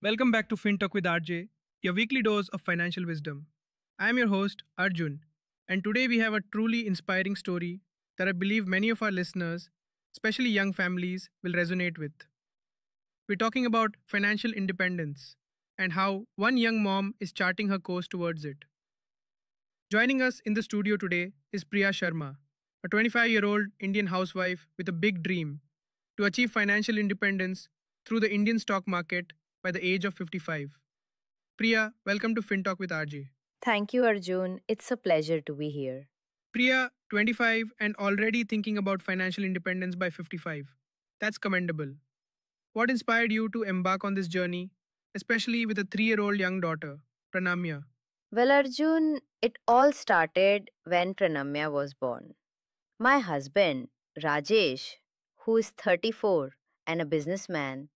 Welcome back to FinTalk with RJ, your weekly dose of financial wisdom. I am your host, Arjun, and today we have a truly inspiring story that I believe many of our listeners, especially young families, will resonate with. We're talking about financial independence and how one young mom is charting her course towards it. Joining us in the studio today is Priya Sharma, a 25-year-old Indian housewife with a big dream to achieve financial independence through the Indian stock market by the age of 55. Priya, welcome to FinTalk with RJ. Thank you, Arjun. It's a pleasure to be here. Priya, 25 and already thinking about financial independence by 55. That's commendable. What inspired you to embark on this journey, especially with a 3-year-old young daughter, Pranamya? Well, Arjun, it all started when Pranamya was born. My husband, Rajesh, who is 34 and a businessman,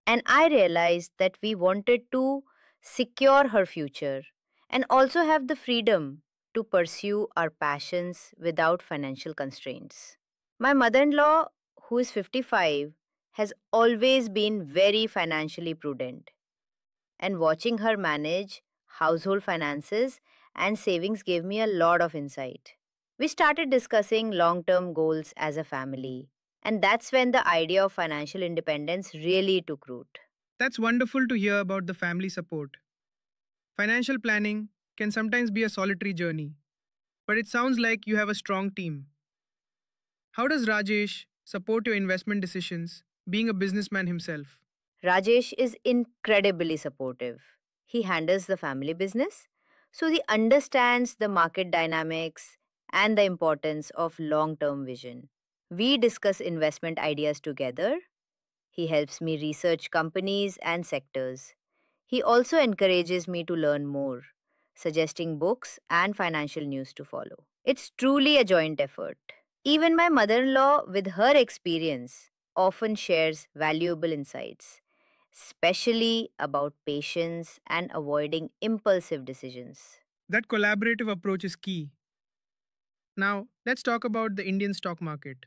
and I realized that we wanted to secure her future and also have the freedom to pursue our passions without financial constraints. My mother in law, who is 55, has always been very financially prudent, and watching her manage household finances and savings gave me a lot of insight. We started discussing long term goals as a family, and that's when the idea of financial independence really took root. That's wonderful to hear about the family support. Financial planning can sometimes be a solitary journey, but it sounds like you have a strong team. How does Rajesh support your investment decisions, being a businessman himself? Rajesh is incredibly supportive. He handles the family business, so he understands the market dynamics and the importance of long term vision. We discuss investment ideas together. He helps me research companies and sectors. He also encourages me to learn more, suggesting books and financial news to follow. It's truly a joint effort. Even my mother in law, with her experience, often shares valuable insights, especially about patience and avoiding impulsive decisions. That collaborative approach is key. Now, let's talk about the Indian stock market.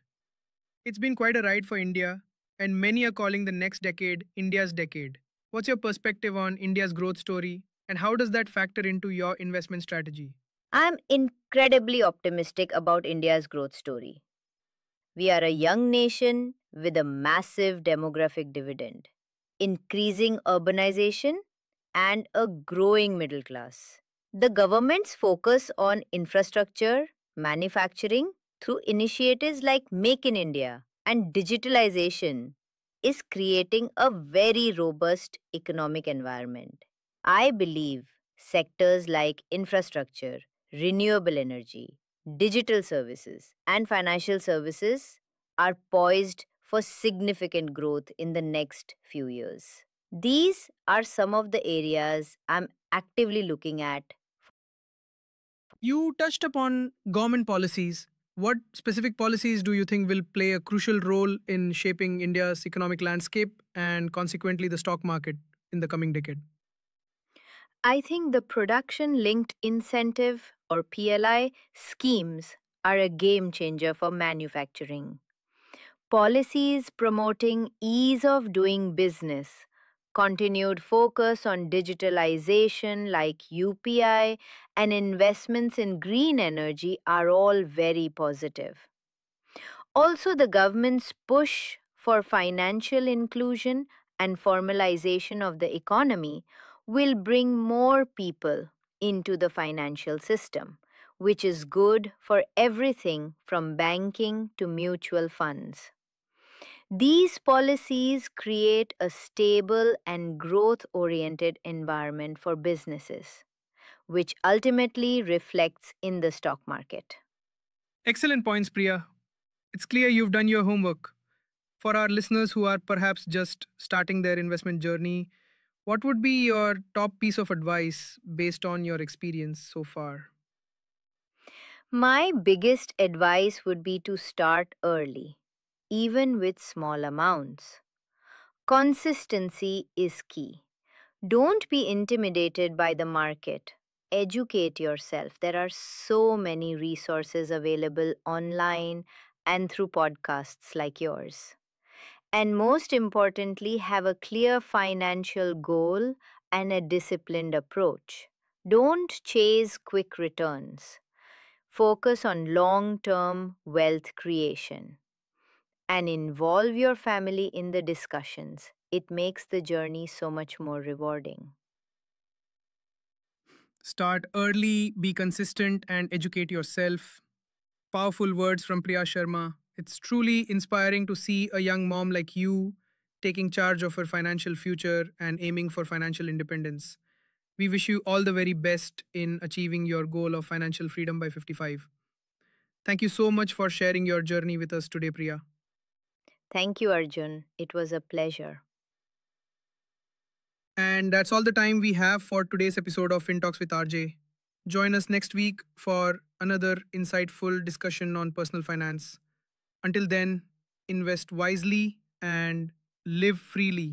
It's been quite a ride for India, and many are calling the next decade India's decade. What's your perspective on India's growth story, and how does that factor into your investment strategy? I'm incredibly optimistic about India's growth story. We are a young nation with a massive demographic dividend, increasing urbanization, and a growing middle class. The government's focus on infrastructure, manufacturing, through initiatives like Make in India and digitalization is creating a very robust economic environment. I believe sectors like infrastructure, renewable energy, digital services, and financial services are poised for significant growth in the next few years. These are some of the areas I'm actively looking at. You touched upon government policies. What specific policies do you think will play a crucial role in shaping India's economic landscape and consequently the stock market in the coming decade? I think the production linked incentive or PLI schemes are a game changer for manufacturing. Policies promoting ease of doing business, continued focus on digitalization like UPI, and investments in green energy are all very positive. Also, the government's push for financial inclusion and formalization of the economy will bring more people into the financial system, which is good for everything from banking to mutual funds. These policies create a stable and growth oriented environment for businesses, which ultimately reflects in the stock market. Excellent points, Priya. It's clear you've done your homework. For our listeners who are perhaps just starting their investment journey, what would be your top piece of advice based on your experience so far? My biggest advice would be to start early, even with small amounts. Consistency is key. Don't be intimidated by the market. Educate yourself. There are so many resources available online and through podcasts like yours. And most importantly, have a clear financial goal and a disciplined approach. Don't chase quick returns. Focus on long term wealth creation and involve your family in the discussions. It makes the journey so much more rewarding. Start early, be consistent, and educate yourself. Powerful words from Priya Sharma. It's truly inspiring to see a young mom like you taking charge of her financial future and aiming for financial independence. We wish you all the very best in achieving your goal of financial freedom by 55. Thank you so much for sharing your journey with us today, Priya. Thank you, Arjun. It was a pleasure. And that's all the time we have for today's episode of FinTalks with RJ. Join us next week for another insightful discussion on personal finance. Until then, invest wisely and live freely.